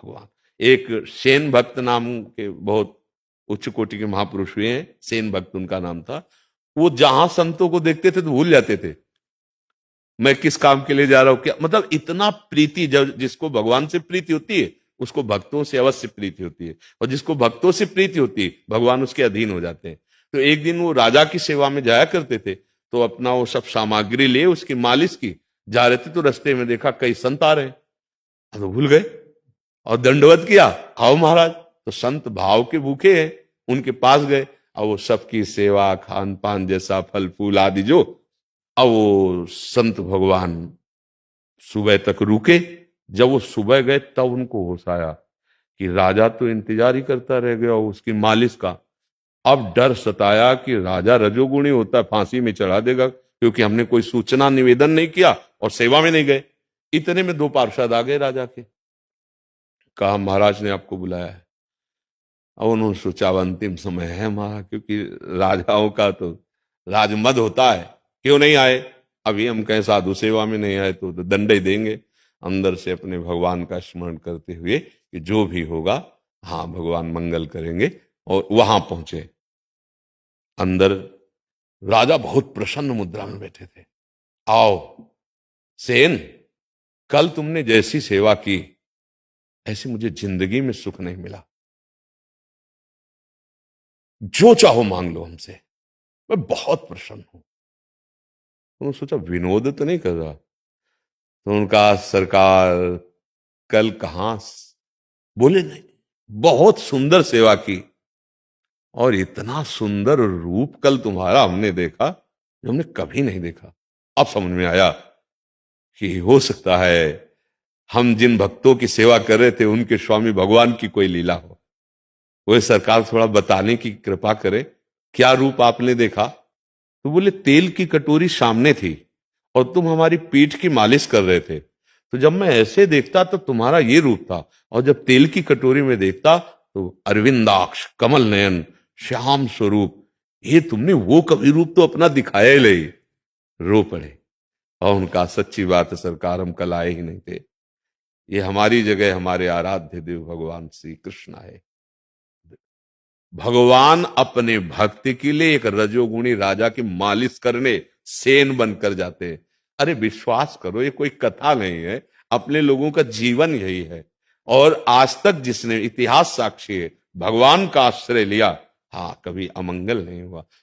भगवान। एक सेन भक्त नाम के बहुत उच्च कोटि के महापुरुष हुए हैं, सेन भक्त उनका नाम था। वो जहां संतों को देखते थे तो भूल जाते थे मैं किस काम के लिए जा रहा हूं, क्या मतलब इतना प्रीति। जब जिसको भगवान से प्रीति होती है उसको भक्तों से अवश्य प्रीति होती है, और जिसको भक्तों से प्रीति होती है भगवान उसके अधीन हो जाते हैं। तो एक दिन वो राजा की सेवा में जाया करते थे, तो अपना वो सब सामग्री ले उसकी मालिश की जा रहे थे, तो रास्ते में देखा कई संत आ रहे हैं, तो भूल गए और दंडवत किया, आओ महाराज। तो संत भाव के भूखे हैं, उनके पास गए और वो सबकी सेवा खान पान जैसा फल फूल आदि जो, अब वो संत भगवान सुबह तक रुके। जब वो सुबह गए तब उनको होश आया कि राजा तो इंतजार ही करता रह गया उसकी मालिश का। अब डर सताया कि राजा रजोगुणी होता है, फांसी में चढ़ा देगा, क्योंकि हमने कोई सूचना निवेदन नहीं किया और सेवा में नहीं गए। इतने में 2 पार्षद आ गए राजा के, कहा महाराज ने आपको बुलाया है। अब उन्होंने सोचा अब अंतिम समय है हमारा, क्योंकि राजाओं का तो राजमद होता है, क्यों नहीं आए। अभी हम कहें साधु सेवा में नहीं आए तो दंड ही देंगे। अंदर से अपने भगवान का स्मरण करते हुए कि जो भी होगा हाँ भगवान मंगल करेंगे, और वहां पहुंचे। अंदर राजा बहुत प्रसन्न मुद्रा में बैठे थे। आओ सेन, कल तुमने जैसी सेवा की ऐसी मुझे जिंदगी में सुख नहीं मिला, जो चाहो मांग लो हमसे, मैं बहुत प्रसन्न हूं। उन्होंने सोचा विनोद तो नहीं कर रहा, तो उनका सरकार कल कहां, बोले नहीं, बहुत सुंदर सेवा की और इतना सुंदर रूप कल तुम्हारा हमने देखा जो हमने कभी नहीं देखा। अब समझ में आया कि हो सकता है हम जिन भक्तों की सेवा कर रहे थे उनके स्वामी भगवान की कोई लीला हो। वो सरकार थोड़ा बताने की कृपा करे, क्या रूप आपने देखा। तो बोले तेल की कटोरी सामने थी और तुम हमारी पीठ की मालिश कर रहे थे, तो जब मैं ऐसे देखता तो तुम्हारा ये रूप था, और जब तेल की कटोरी में देखता तो अरविंदाक्ष कमल नयन श्याम स्वरूप, ये तुमने वो कभी रूप तो अपना दिखाया ही नहीं। रो पड़े और उनका सच्ची बात है सरकार, हम कल आए ही नहीं थे, ये हमारी जगह हमारे आराध्य देव भगवान श्री कृष्ण है। भगवान अपने भक्त के लिए एक रजोगुणी राजा की मालिश करने सेन बनकर जाते हैं। अरे विश्वास करो ये कोई कथा नहीं है, अपने लोगों का जीवन यही है। और आज तक जिसने, इतिहास साक्षी है, भगवान का आश्रय लिया, हाँ कभी अमंगल नहीं हुआ।